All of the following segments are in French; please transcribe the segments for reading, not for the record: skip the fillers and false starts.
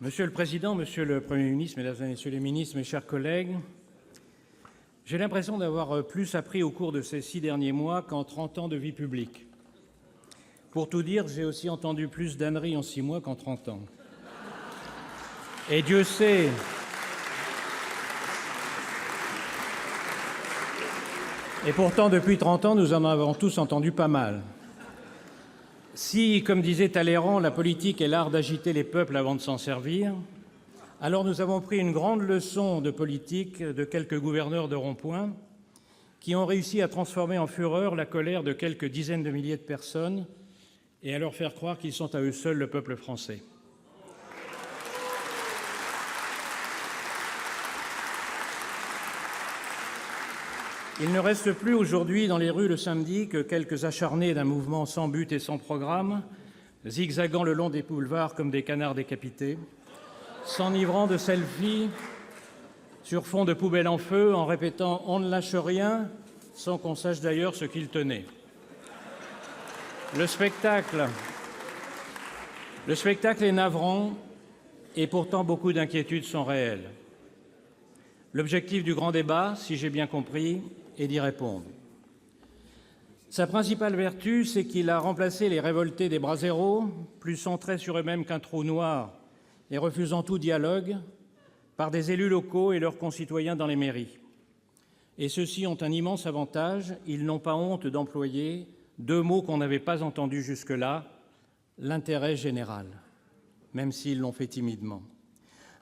Monsieur le président, monsieur le Premier ministre, mesdames et messieurs les ministres, mes chers collègues, j'ai l'impression d'avoir plus appris au cours de ces 6 derniers mois qu'en 30 ans de vie publique. Pour tout dire, j'ai aussi entendu plus d'âneries en 6 mois qu'en 30 ans. Et Dieu sait... Et pourtant, depuis 30 ans, nous en avons tous entendu pas mal. Si, comme disait Talleyrand, la politique est l'art d'agiter les peuples avant de s'en servir, alors nous avons pris une grande leçon de politique de quelques gouverneurs de rond-point qui ont réussi à transformer en fureur la colère de quelques dizaines de milliers de personnes et à leur faire croire qu'ils sont à eux seuls le peuple français. Il ne reste plus aujourd'hui dans les rues le samedi que quelques acharnés d'un mouvement sans but et sans programme, zigzaguant le long des boulevards comme des canards décapités, s'enivrant de selfies sur fond de poubelles en feu en répétant « on ne lâche rien » sans qu'on sache d'ailleurs ce qu'ils tenaient. Le spectacle est navrant et pourtant beaucoup d'inquiétudes sont réelles. L'objectif du grand débat, si j'ai bien compris, est d'y répondre. Sa principale vertu, c'est qu'il a remplacé les révoltés des braseros, plus centrés sur eux-mêmes qu'un trou noir et refusant tout dialogue, par des élus locaux et leurs concitoyens dans les mairies. Et ceux-ci ont un immense avantage, ils n'ont pas honte d'employer 2 mots qu'on n'avait pas entendus jusque-là, l'intérêt général, même s'ils l'ont fait timidement.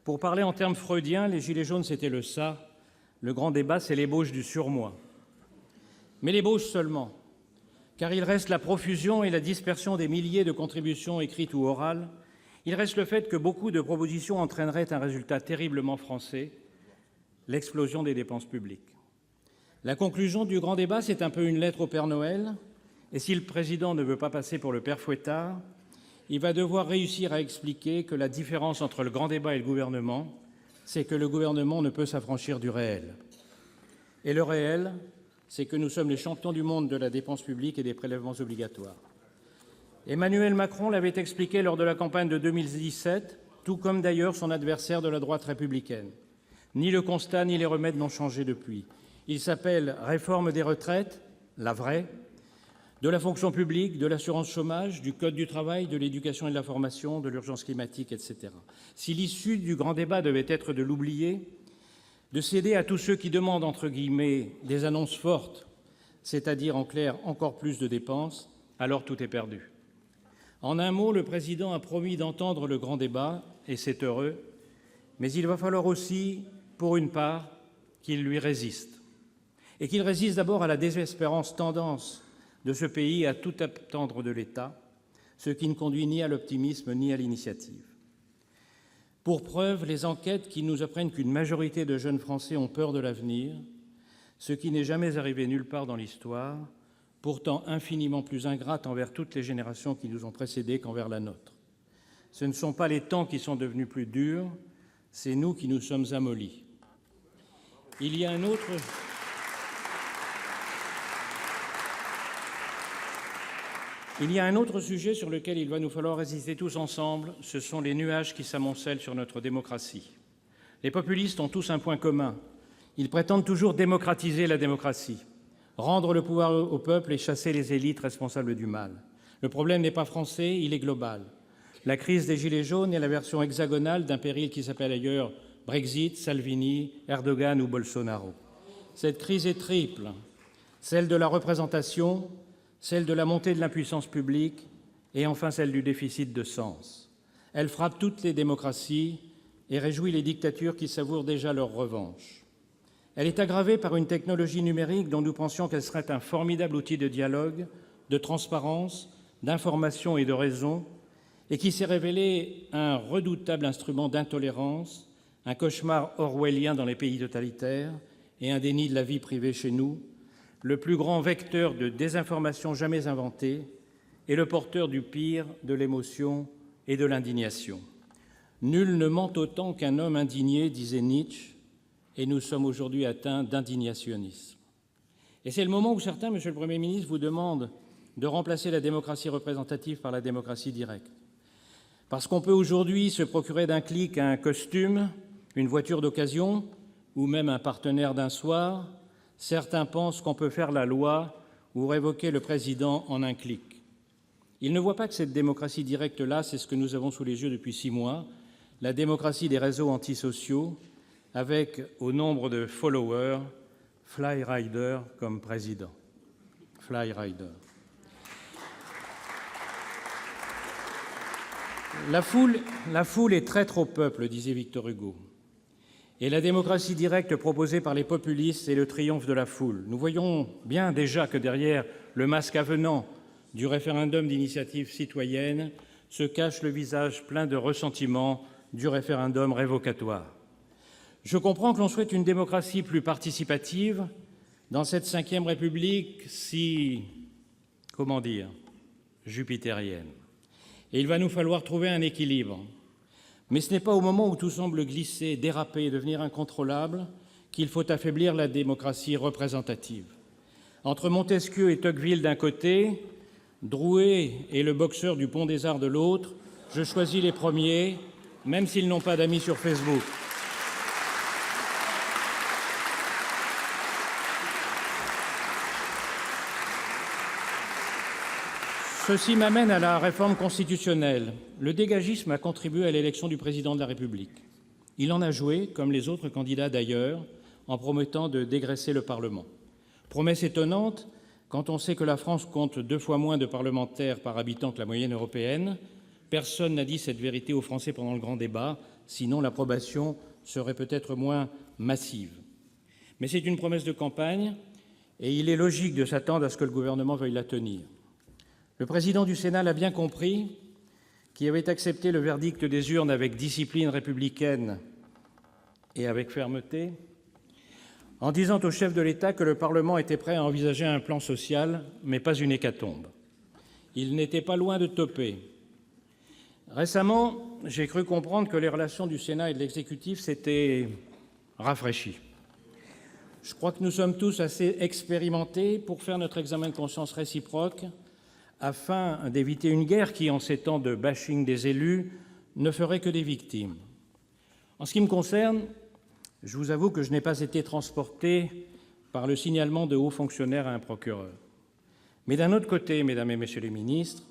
Pour parler en termes freudiens, les Gilets jaunes, c'était le ça. Le grand débat, c'est l'ébauche du surmoi. Mais l'ébauche seulement, car il reste la profusion et la dispersion des milliers de contributions écrites ou orales. Il reste le fait que beaucoup de propositions entraîneraient un résultat terriblement français, l'explosion des dépenses publiques. La conclusion du grand débat, c'est un peu une lettre au Père Noël. Et si le président ne veut pas passer pour le père Fouettard, il va devoir réussir à expliquer que la différence entre le grand débat et le gouvernement, c'est que le gouvernement ne peut s'affranchir du réel. Et le réel, c'est que nous sommes les champions du monde de la dépense publique et des prélèvements obligatoires. Emmanuel Macron l'avait expliqué lors de la campagne de 2017, tout comme d'ailleurs son adversaire de la droite républicaine. Ni le constat ni les remèdes n'ont changé depuis. Il s'appelle réforme des retraites, la vraie, de la fonction publique, de l'assurance chômage, du code du travail, de l'éducation et de la formation, de l'urgence climatique, etc. Si l'issue du grand débat devait être de l'oublier, de céder à tous ceux qui demandent, entre guillemets, des annonces fortes, c'est-à-dire en clair encore plus de dépenses, alors tout est perdu. En un mot, le président a promis d'entendre le grand débat, et c'est heureux, mais il va falloir aussi, pour une part, qu'il lui résiste. Et qu'il résiste d'abord à la désespérance tendance de ce pays à tout attendre de l'État, ce qui ne conduit ni à l'optimisme ni à l'initiative. Pour preuve, les enquêtes qui nous apprennent qu'une majorité de jeunes Français ont peur de l'avenir, ce qui n'est jamais arrivé nulle part dans l'histoire, pourtant infiniment plus ingrate envers toutes les générations qui nous ont précédés qu'envers la nôtre. Ce ne sont pas les temps qui sont devenus plus durs, c'est nous qui nous sommes amollis. Il y a un autre sujet sur lequel il va nous falloir résister tous ensemble, ce sont les nuages qui s'amoncellent sur notre démocratie. Les populistes ont tous un point commun. Ils prétendent toujours démocratiser la démocratie, rendre le pouvoir au peuple et chasser les élites responsables du mal. Le problème n'est pas français, il est global. La crise des Gilets jaunes est la version hexagonale d'un péril qui s'appelle ailleurs Brexit, Salvini, Erdogan ou Bolsonaro. Cette crise est triple, celle de la représentation, celle de la montée de l'impuissance publique et enfin celle du déficit de sens. Elle frappe toutes les démocraties et réjouit les dictatures qui savourent déjà leur revanche. Elle est aggravée par une technologie numérique dont nous pensions qu'elle serait un formidable outil de dialogue, de transparence, d'information et de raison, et qui s'est révélée un redoutable instrument d'intolérance, un cauchemar orwellien dans les pays totalitaires et un déni de la vie privée chez nous, le plus grand vecteur de désinformation jamais inventé et le porteur du pire de l'émotion et de l'indignation. Nul ne ment autant qu'un homme indigné, disait Nietzsche, et nous sommes aujourd'hui atteints d'indignationnisme. Et c'est le moment où certains, Monsieur le Premier ministre, vous demandent de remplacer la démocratie représentative par la démocratie directe. Parce qu'on peut aujourd'hui se procurer d'un clic un costume, une voiture d'occasion ou même un partenaire d'un soir, certains pensent qu'on peut faire la loi ou révoquer le président en un clic. Ils ne voient pas que cette démocratie directe-là, c'est ce que nous avons sous les yeux depuis 6 mois, la démocratie des réseaux antisociaux, avec, au nombre de followers, Fly Rider comme président. Fly Rider. La foule est traître au peuple, disait Victor Hugo. Et la démocratie directe proposée par les populistes est le triomphe de la foule. Nous voyons bien déjà que derrière le masque avenant du référendum d'initiative citoyenne se cache le visage plein de ressentiment du référendum révocatoire. Je comprends que l'on souhaite une démocratie plus participative dans cette 5e République si, comment dire, jupitérienne. Et il va nous falloir trouver un équilibre. Mais ce n'est pas au moment où tout semble glisser, déraper, devenir incontrôlable qu'il faut affaiblir la démocratie représentative. Entre Montesquieu et Tocqueville d'un côté, Drouet et le boxeur du Pont des Arts de l'autre, je choisis les premiers, même s'ils n'ont pas d'amis sur Facebook. Ceci m'amène à la réforme constitutionnelle. Le dégagisme a contribué à l'élection du président de la République. Il en a joué, comme les autres candidats d'ailleurs, en promettant de dégraisser le Parlement. Promesse étonnante quand on sait que la France compte 2 fois moins de parlementaires par habitant que la moyenne européenne. Personne n'a dit cette vérité aux Français pendant le grand débat, sinon l'approbation serait peut-être moins massive. Mais c'est une promesse de campagne et il est logique de s'attendre à ce que le gouvernement veuille la tenir. Le président du Sénat l'a bien compris, qui avait accepté le verdict des urnes avec discipline républicaine et avec fermeté, en disant au chef de l'État que le Parlement était prêt à envisager un plan social, mais pas une hécatombe. Il n'était pas loin de toper. Récemment, j'ai cru comprendre que les relations du Sénat et de l'exécutif s'étaient rafraîchies. Je crois que nous sommes tous assez expérimentés pour faire notre examen de conscience réciproque afin d'éviter une guerre qui, en ces temps de bashing des élus, ne ferait que des victimes. En ce qui me concerne, je vous avoue que je n'ai pas été transporté par le signalement de hauts fonctionnaires à un procureur. Mais d'un autre côté, mesdames et messieurs les ministres,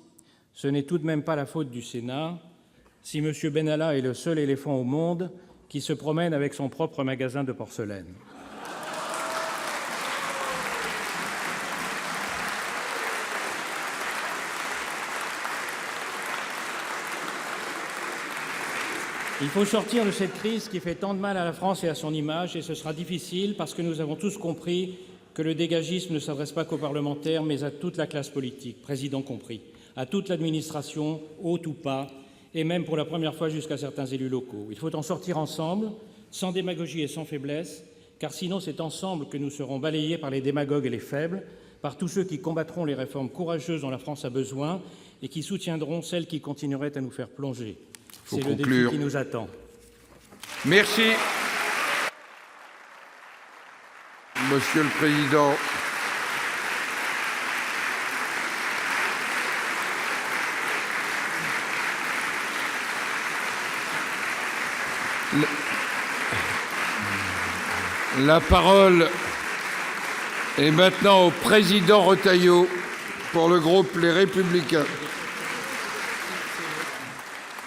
ce n'est tout de même pas la faute du Sénat si M. Benalla est le seul éléphant au monde qui se promène avec son propre magasin de porcelaine. Il faut sortir de cette crise qui fait tant de mal à la France et à son image, et ce sera difficile parce que nous avons tous compris que le dégagisme ne s'adresse pas qu'aux parlementaires, mais à toute la classe politique, président compris, à toute l'administration, haute ou pas, et même pour la première fois jusqu'à certains élus locaux. Il faut en sortir ensemble, sans démagogie et sans faiblesse, car sinon c'est ensemble que nous serons balayés par les démagogues et les faibles, par tous ceux qui combattront les réformes courageuses dont la France a besoin et qui soutiendront celles qui continueraient à nous faire plonger. C'est le défi qui nous attend. Merci. Monsieur le Président. La parole est maintenant au président Retailleau pour le groupe Les Républicains.